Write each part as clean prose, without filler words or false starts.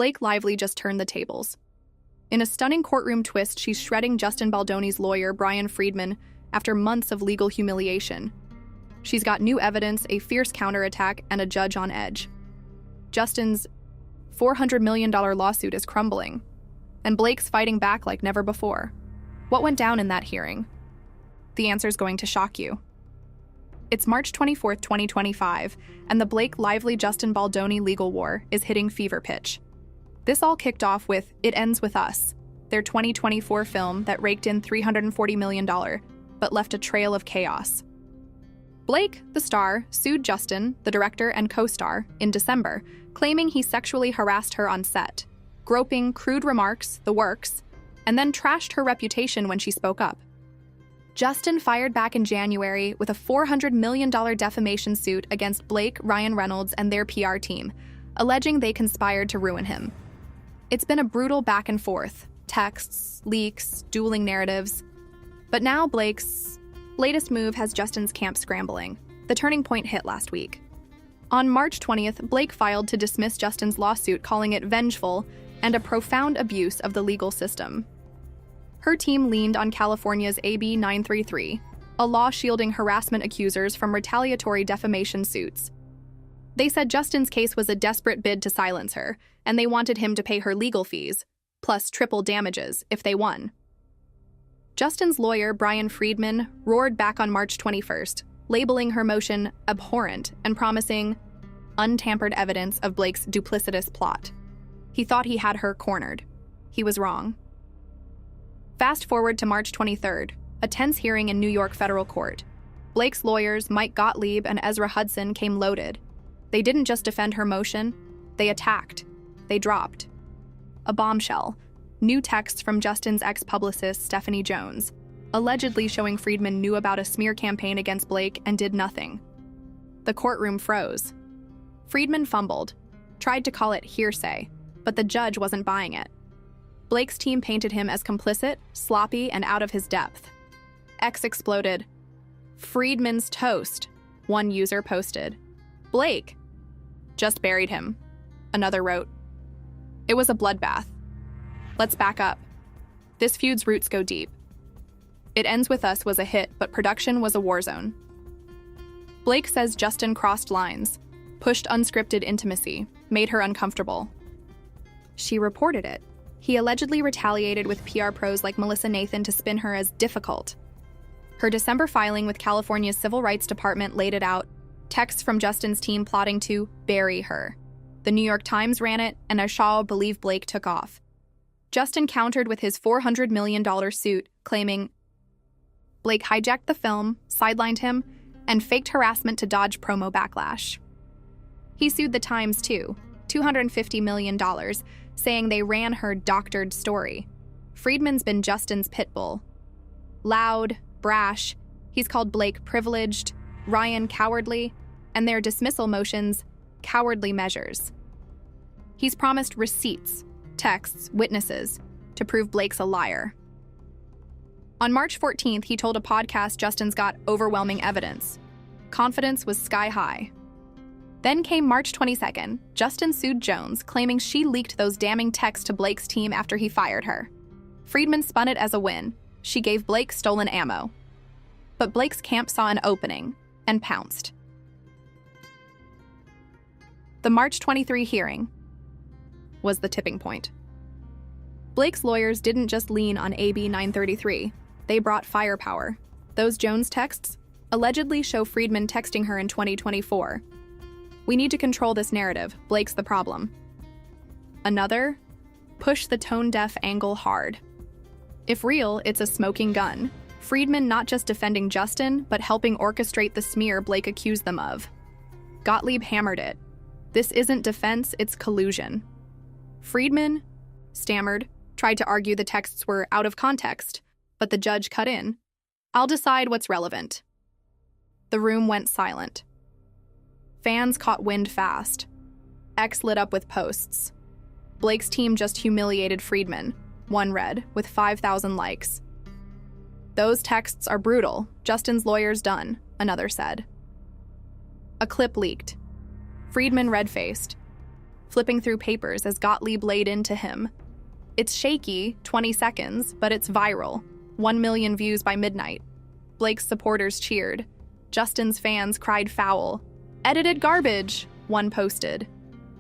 Blake Lively just turned the tables. In a stunning courtroom twist, she's shredding Justin Baldoni's lawyer, Brian Friedman, after months of legal humiliation. She's got new evidence, a fierce counterattack, and a judge on edge. Justin's $400 million lawsuit is crumbling, and Blake's fighting back like never before. What went down in that hearing? The answer's going to shock you. It's March 24, 2025, and the Blake Lively-Justin Baldoni legal war is hitting fever pitch. This all kicked off with It Ends With Us, their 2024 film that raked in $340 million, but left a trail of chaos. Blake, the star, sued Justin, the director and co-star, in December, claiming he sexually harassed her on set, groping, crude remarks, the works, and then trashed her reputation when she spoke up. Justin fired back in January with a $400 million defamation suit against Blake, Ryan Reynolds, and their PR team, alleging they conspired to ruin him. It's been a brutal back and forth, texts, leaks, dueling narratives. But now Blake's latest move has Justin's camp scrambling. The turning point hit last week. On March 20th, Blake filed to dismiss Justin's lawsuit, calling it vengeful and a profound abuse of the legal system. Her team leaned on California's AB 933, a law shielding harassment accusers from retaliatory defamation suits. They said Justin's case was a desperate bid to silence her, and they wanted him to pay her legal fees, plus triple damages, if they won. Justin's lawyer, Brian Friedman, roared back on March 21st, labeling her motion abhorrent and promising untampered evidence of Blake's duplicitous plot. He thought he had her cornered. He was wrong. Fast forward to March 23rd, a tense hearing in New York federal court. Blake's lawyers, Mike Gottlieb and Ezra Hudson, came loaded. They didn't just defend her motion, they attacked. They dropped a bombshell. New texts from Justin's ex-publicist, Stephanie Jones, allegedly showing Friedman knew about a smear campaign against Blake and did nothing. The courtroom froze. Friedman fumbled, tried to call it hearsay, but the judge wasn't buying it. Blake's team painted him as complicit, sloppy, and out of his depth. X exploded. Friedman's toast, one user posted. Blake just buried him, another wrote. It was a bloodbath. Let's back up. This feud's roots go deep. It Ends With Us was a hit, but production was a war zone. Blake says Justin crossed lines, pushed unscripted intimacy, made her uncomfortable. She reported it. He allegedly retaliated with PR pros like Melissa Nathan to spin her as difficult. Her December filing with California's Civil Rights Department laid it out, texts from Justin's team plotting to bury her. The New York Times ran it, and Ashal believed Blake took off. Justin countered with his $400 million suit, claiming Blake hijacked the film, sidelined him, and faked harassment to dodge promo backlash. He sued the Times too, $250 million, saying they ran her doctored story. Friedman's been Justin's pit bull. Loud, brash, he's called Blake privileged, Ryan cowardly, and their dismissal motions cowardly measures. He's promised receipts, texts, witnesses, to prove Blake's a liar. On March 14th, he told a podcast Justin's got overwhelming evidence. Confidence was sky high. Then came March 22nd, Justin sued Jones, claiming she leaked those damning texts to Blake's team after he fired her. Friedman spun it as a win. She gave Blake stolen ammo. But Blake's camp saw an opening and pounced. The March 23 hearing was the tipping point. Blake's lawyers didn't just lean on AB 933. They brought firepower. Those Jones texts allegedly show Friedman texting her in 2024. We need to control this narrative. Blake's the problem. Another, push the tone-deaf angle hard. If real, it's a smoking gun. Friedman not just defending Justin, but helping orchestrate the smear Blake accused them of. Gottlieb hammered it. This isn't defense, it's collusion. Friedman stammered, tried to argue the texts were out of context, but the judge cut in. I'll decide what's relevant. The room went silent. Fans caught wind fast. X lit up with posts. Blake's team just humiliated Friedman, one read, with 5,000 likes. Those texts are brutal. Justin's lawyer's done, another said. A clip leaked. Friedman red-faced. flipping through papers as Gottlieb laid into him. It's shaky, 20 seconds, but it's viral. 1 million views by midnight. Blake's supporters cheered. Justin's fans cried foul. Edited garbage, one posted.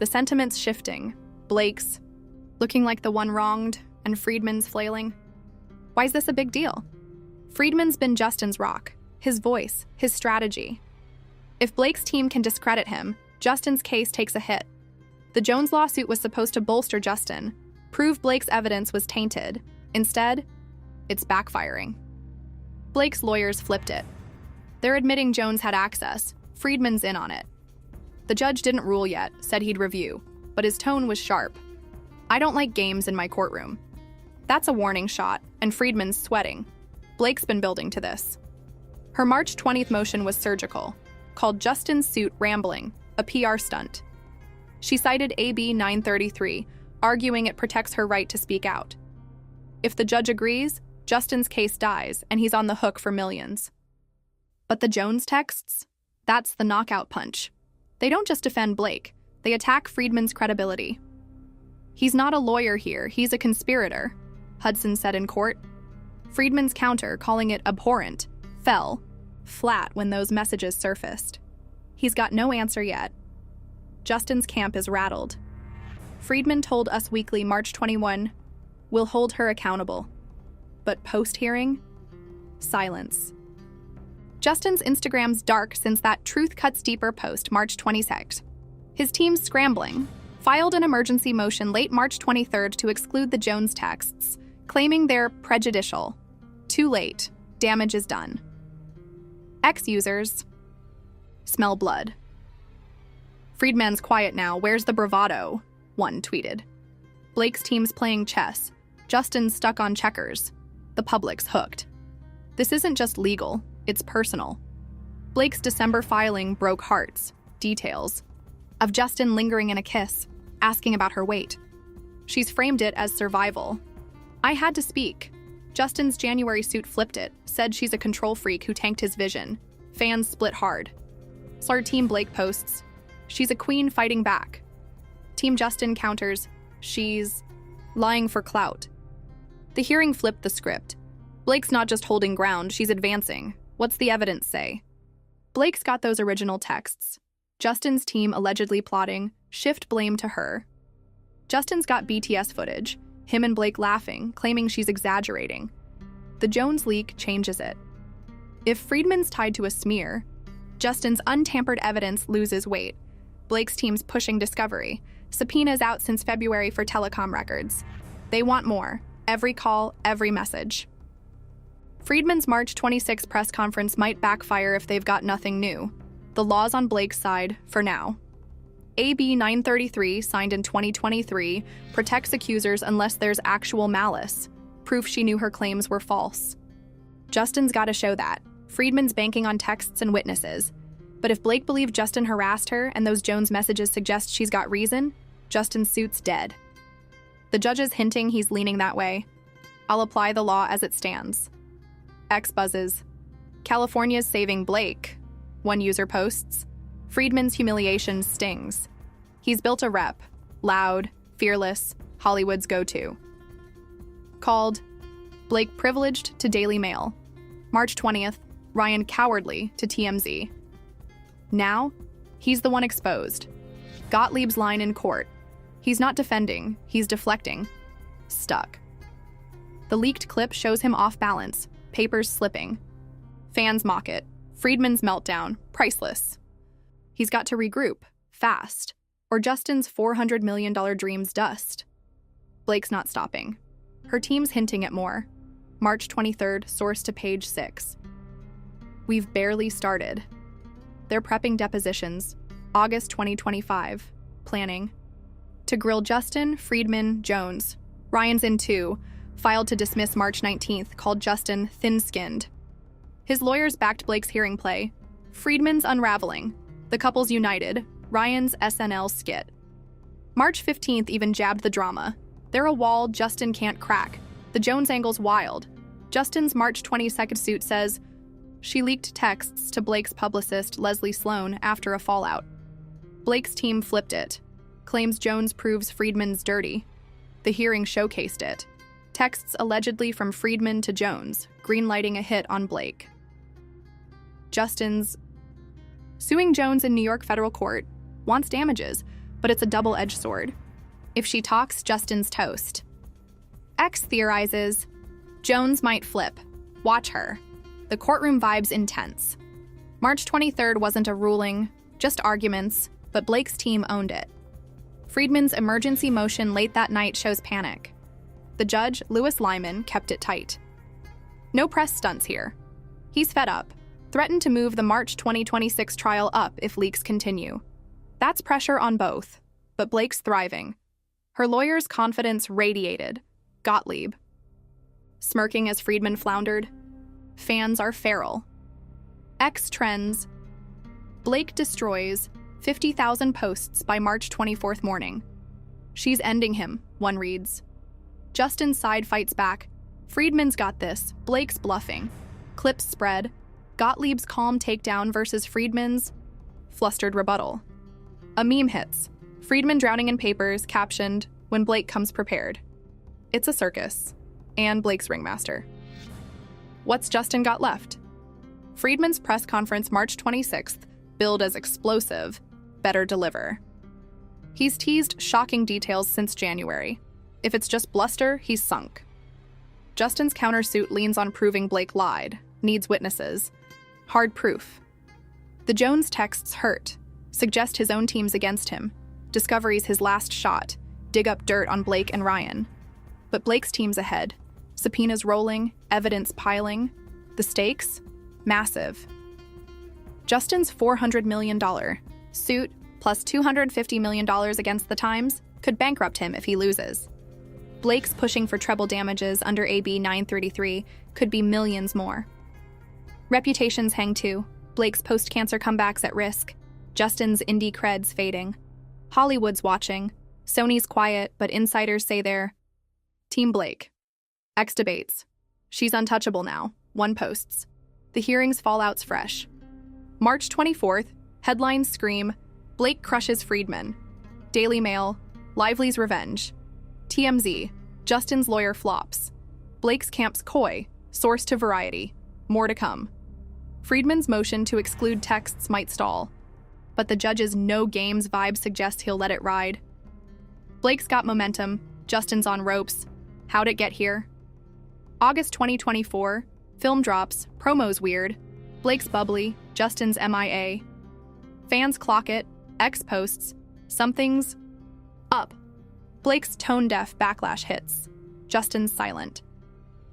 The sentiment's shifting. Blake's looking like the one wronged, and Friedman's flailing. Why's this a big deal? Friedman's been Justin's rock, his voice, his strategy. If Blake's team can discredit him, Justin's case takes a hit. The Jones lawsuit was supposed to bolster Justin, prove Blake's evidence was tainted. Instead, it's backfiring. Blake's lawyers flipped it. They're admitting Jones had access. Friedman's in on it. The judge didn't rule yet, said he'd review, but his tone was sharp. I don't like games in my courtroom. That's a warning shot, and Friedman's sweating. Blake's been building to this. Her March 20th motion was surgical, called Justin's suit rambling, a PR stunt. She cited AB 933, arguing it protects her right to speak out. If the judge agrees, Justin's case dies, and he's on the hook for millions. But the Jones texts? That's the knockout punch. They don't just defend Blake, they attack Friedman's credibility. He's not a lawyer here, he's a conspirator, Hudson said in court. Friedman's counter, calling it abhorrent, fell flat when those messages surfaced. He's got no answer yet. Justin's camp is rattled. Friedman told Us Weekly March 21, "We'll hold her accountable." But post-hearing, silence. Justin's Instagram's dark since that Truth Cuts Deeper post March 26. His team's scrambling, filed an emergency motion late March 23rd to exclude the Jones texts, claiming they're prejudicial. Too late. Damage is done. Ex-users smell blood. Friedman's quiet now. Where's the bravado? One tweeted. Blake's team's playing chess. Justin's stuck on checkers. The public's hooked. This isn't just legal, it's personal. Blake's December filing broke hearts. Details of Justin lingering in a kiss, asking about her weight. She's framed it as survival. I had to speak. Justin's January suit flipped it, said she's a control freak who tanked his vision. Fans split hard. Star Team Blake posts, she's a queen fighting back. Team Justin counters, she's lying for clout. The hearing flipped the script. Blake's not just holding ground, she's advancing. What's the evidence say? Blake's got those original texts. Justin's team allegedly plotting, shift blame to her. Justin's got BTS footage, him and Blake laughing, claiming she's exaggerating. The Jones leak changes it. If Friedman's tied to a smear, Justin's untampered evidence loses weight. Blake's team's pushing discovery. Subpoenas out since February for telecom records. They want more. Every call, every message. Friedman's March 26 press conference might backfire if they've got nothing new. The law's on Blake's side, for now. AB 933, signed in 2023, protects accusers unless there's actual malice, proof she knew her claims were false. Justin's got to show that. Friedman's banking on texts and witnesses. But if Blake believed Justin harassed her and those Jones messages suggest she's got reason, Justin's suit's dead. The judge is hinting he's leaning that way. I'll apply the law as it stands. X buzzes. California's saving Blake, one user posts. Friedman's humiliation stings. He's built a rep, loud, fearless, Hollywood's go-to. Called Blake privileged to Daily Mail. March 20th, Ryan cowardly to TMZ. Now, he's the one exposed. Gottlieb's line in court. He's not defending, he's deflecting. Stuck. The leaked clip shows him off balance, papers slipping. Fans mock it. Friedman's meltdown, priceless. He's got to regroup, fast, or Justin's $400 million dreams dust. Blake's not stopping. Her team's hinting at more. March 23rd, source to page 6. We've barely started. They're prepping depositions. August 2025. Planning. To grill Justin, Friedman, Jones. Ryan's in too. Filed to dismiss March 19th, called Justin thin-skinned. His lawyers backed Blake's hearing play. Friedman's unraveling. The couple's united. Ryan's SNL skit. March 15th even jabbed the drama. They're a wall Justin can't crack. The Jones angle's wild. Justin's March 22nd suit says, she leaked texts to Blake's publicist, Leslie Sloan, after a fallout. Blake's team flipped it. claims Jones proves Friedman's dirty. The hearing showcased it. Texts allegedly from Friedman to Jones, greenlighting a hit on Blake. Justin's suing Jones in New York federal court, wants damages, but it's a double-edged sword. If she talks, Justin's toast. X theorizes, Jones might flip. Watch her. The courtroom vibe's intense. March 23rd wasn't a ruling, just arguments, but Blake's team owned it. Friedman's emergency motion late that night shows panic. The judge, Louis Lyman, kept it tight. No press stunts here. He's fed up, threatened to move the March 2026 trial up if leaks continue. That's pressure on both, but Blake's thriving. Her lawyer's confidence radiated. Gottlieb. Smirking as Friedman floundered. Fans are feral. X trends. Blake destroys 50,000 posts by March 24th morning. She's ending him, one reads. Justin's side fights back. Friedman's got this. Blake's bluffing. Clips spread. Gottlieb's calm takedown versus Friedman's flustered rebuttal. A meme hits. Friedman drowning in papers, captioned, "When Blake comes prepared." It's a circus. And Blake's ringmaster. What's Justin got left? Friedman's press conference March 26th, billed as explosive, better deliver. He's teased shocking details since January. If it's just bluster, he's sunk. Justin's countersuit leans on proving Blake lied, needs witnesses. Hard proof. The Jones texts hurt, suggest his own team's against him, discovery's his last shot, dig up dirt on Blake and Ryan. But Blake's team's ahead. Subpoenas rolling, evidence piling. The stakes? Massive. Justin's $400 million suit plus $250 million against the Times could bankrupt him if he loses. Blake's pushing for treble damages under AB 933 could be millions more. Reputations hang too. Blake's post-cancer comebacks at risk. Justin's indie cred's fading. Hollywood's watching. Sony's quiet, but insiders say they're Team Blake. X debates. She's untouchable now. One posts. The hearings fallout's fresh. March 24th, headlines scream, Blake crushes Friedman. Daily Mail, Lively's revenge. TMZ, Justin's lawyer flops. Blake's camp's coy, source to Variety. More to come. Friedman's motion to exclude texts might stall, but the judge's no games vibe suggests he'll let it ride. Blake's got momentum, Justin's on ropes. How'd it get here? August 2024, film drops, promo's weird. Blake's bubbly, Justin's MIA. Fans clock it, X posts, something's up. Blake's tone-deaf backlash hits. Justin's silent.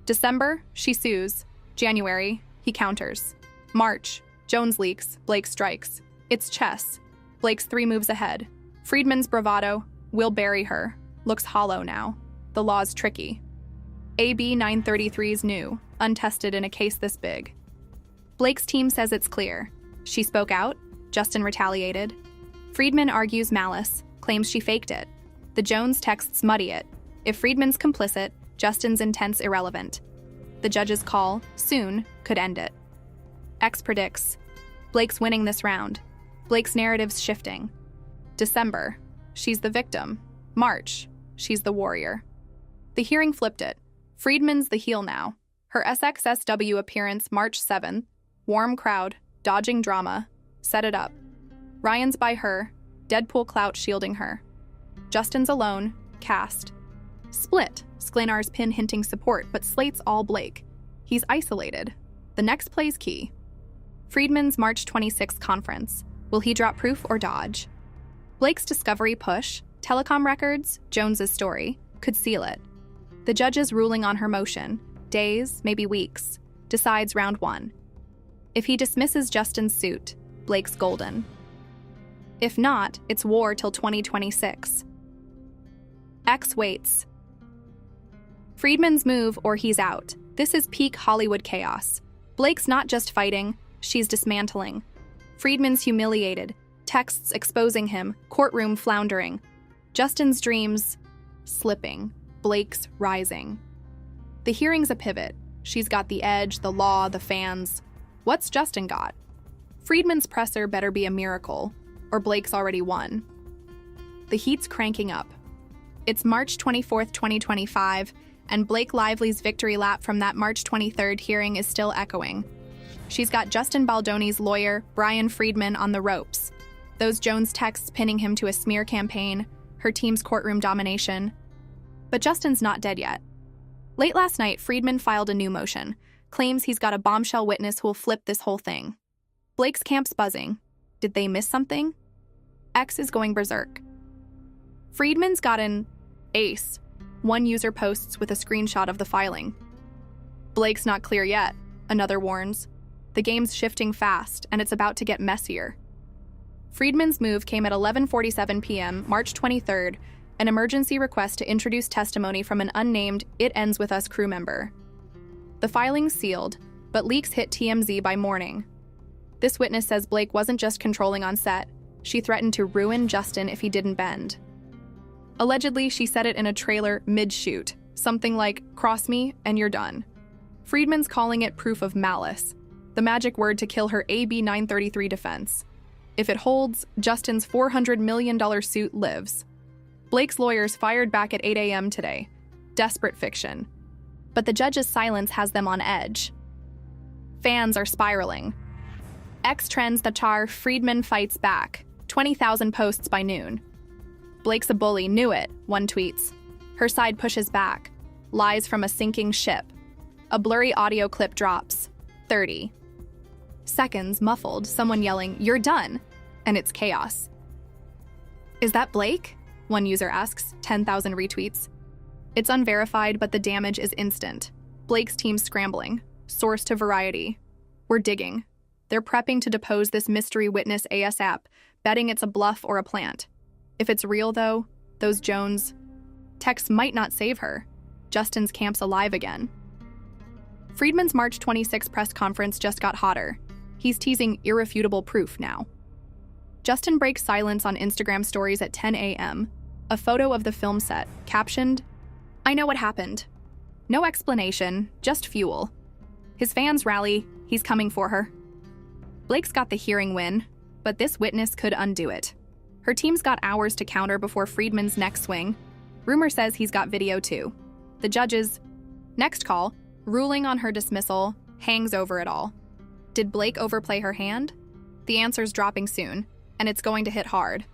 December, she sues. January, he counters. March, Jones leaks, Blake strikes. It's chess. Blake's 3 moves ahead. Friedman's bravado, we'll bury her, looks hollow now. The law's tricky. AB 933's new, untested in a case this big. Blake's team says it's clear. She spoke out, Justin retaliated. Friedman argues malice, claims she faked it. The Jones texts muddy it. If Friedman's complicit, Justin's intent's irrelevant. The judge's call, soon, could end it. X predicts. Blake's winning this round. Blake's narrative's shifting. December, she's the victim. March, she's the warrior. The hearing flipped it. Friedman's the heel now. Her SXSW appearance March 7th, warm crowd, dodging drama, set it up. Ryan's by her, Deadpool clout shielding her. Justin's alone, cast. Split, Sklanar's pin hinting support, but slates all Blake. He's isolated. The next play's key. Friedman's March 26th conference. Will he drop proof or dodge? Blake's discovery push, telecom records, Jones's story, could seal it. The judge's ruling on her motion, days, maybe weeks, decides round 1. If he dismisses Justin's suit, Blake's golden. If not, it's war till 2026. X waits. Friedman's move or he's out. This is peak Hollywood chaos. Blake's not just fighting, she's dismantling. Friedman's humiliated, texts exposing him, courtroom floundering. Justin's dreams slipping, Blake's rising. The hearing's a pivot. She's got the edge, the law, the fans. What's Justin got? Friedman's presser better be a miracle, or Blake's already won. The heat's cranking up. It's March 24th, 2025, and Blake Lively's victory lap from that March 23rd hearing is still echoing. She's got Justin Baldoni's lawyer, Brian Friedman, on the ropes. Those Jones texts pinning him to a smear campaign, her team's courtroom domination. But Justin's not dead yet. Late last night, Friedman filed a new motion, claims he's got a bombshell witness who'll flip this whole thing. Blake's camp's buzzing. Did they miss something? X is going berserk. Friedman's got an ace. One user posts with a screenshot of the filing. Blake's not clear yet, another warns. The game's shifting fast, and it's about to get messier. Friedman's move came at 11:47 p.m., March 23rd, an emergency request to introduce testimony from an unnamed It Ends With Us crew member. The filing's sealed, but leaks hit TMZ by morning. This witness says Blake wasn't just controlling on set, she threatened to ruin Justin if he didn't bend. Allegedly, she said it in a trailer mid-shoot, something like, "Cross me, and you're done." Friedman's calling it proof of malice, the magic word to kill her AB 933 defense. If it holds, Justin's $400 million suit lives. Blake's lawyers fired back at 8 a.m. today. Desperate fiction. But the judge's silence has them on edge. Fans are spiraling. X trends the char Friedman fights back. 20,000 posts by noon. Blake's a bully, knew it, one tweets. Her side pushes back. Lies from a sinking ship. A blurry audio clip drops. 30 seconds, muffled, someone yelling, "You're done!" And it's chaos. Is that Blake? One user asks, 10,000 retweets. It's unverified, but the damage is instant. Blake's team's scrambling. Source to Variety. We're digging. They're prepping to depose this mystery witness ASAP, betting it's a bluff or a plant. If it's real, though, those Jones texts might not save her. Justin's camp's alive again. Friedman's March 26 press conference just got hotter. He's teasing irrefutable proof now. Justin breaks silence on Instagram stories at 10 a.m. A photo of the film set, captioned, "I know what happened. No explanation, just fuel." His fans rally, he's coming for her. Blake's got the hearing win, but this witness could undo it. Her team's got hours to counter before Friedman's next swing. Rumor says he's got video too. The judge's next call, ruling on her dismissal, hangs over it all. Did Blake overplay her hand? The answer's dropping soon, and it's going to hit hard.